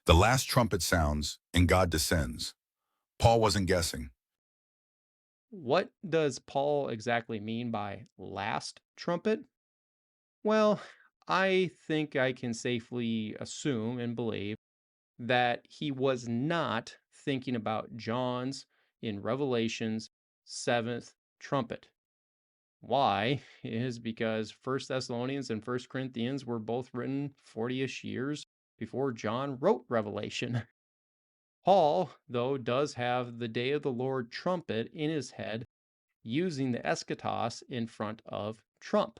The last trumpet sounds and God descends. Paul wasn't guessing. What does Paul exactly mean by last trumpet? Well, I think I can safely assume and believe that he was not thinking about John's in Revelation's seventh trumpet. Why is because First Thessalonians and First Corinthians were both written 40ish years before John wrote Revelation. Paul, though, does have the day of the Lord trumpet in his head using the eschatos in front of trump.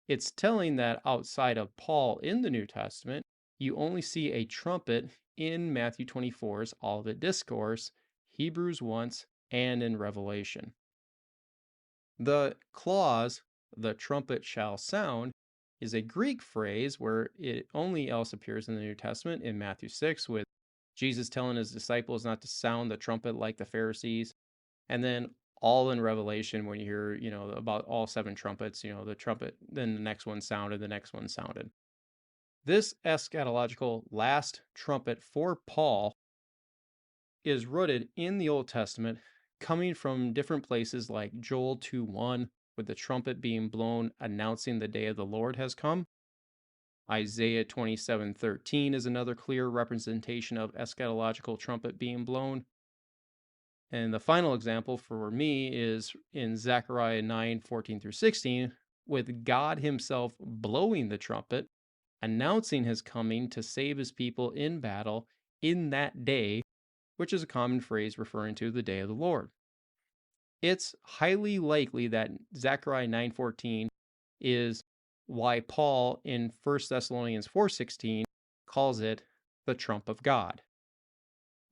It's telling that outside of Paul in the New Testament, you only see a trumpet in Matthew 24's Olivet Discourse, Hebrews once, and in Revelation. The clause, the trumpet shall sound, is a Greek phrase where it only else appears in the New Testament in Matthew 6 with Jesus telling his disciples not to sound the trumpet like the Pharisees. And then all in Revelation when you hear, about all seven trumpets, the trumpet, then the next one sounded, the next one sounded. This eschatological last trumpet for Paul is rooted in the Old Testament, coming from different places like Joel 2:1, with the trumpet being blown announcing the day of the Lord has come. Isaiah 27:13 is another clear representation of eschatological trumpet being blown. And the final example for me is in Zechariah 9:14 through 16, with God himself blowing the trumpet, announcing his coming to save his people in battle in that day, which is a common phrase referring to the day of the Lord. It's highly likely that Zechariah 9:14 is why Paul in 1 Thessalonians 4:16 calls it the trump of God.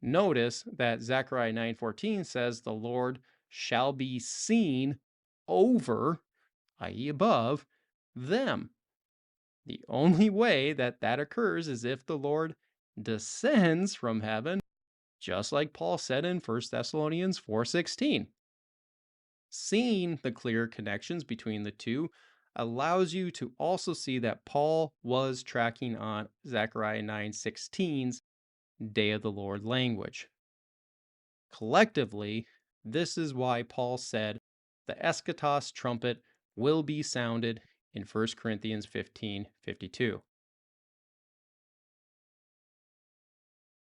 Notice that Zechariah 9:14 says the Lord shall be seen over, i.e., above, them. The only way that that occurs is if the Lord descends from heaven, just like Paul said in 1 Thessalonians 4:16. Seeing the clear connections between the two allows you to also see that Paul was tracking on Zechariah 9:16's day of the Lord language. Collectively, this is why Paul said the eschatos trumpet will be sounded in 1 Corinthians 15:52.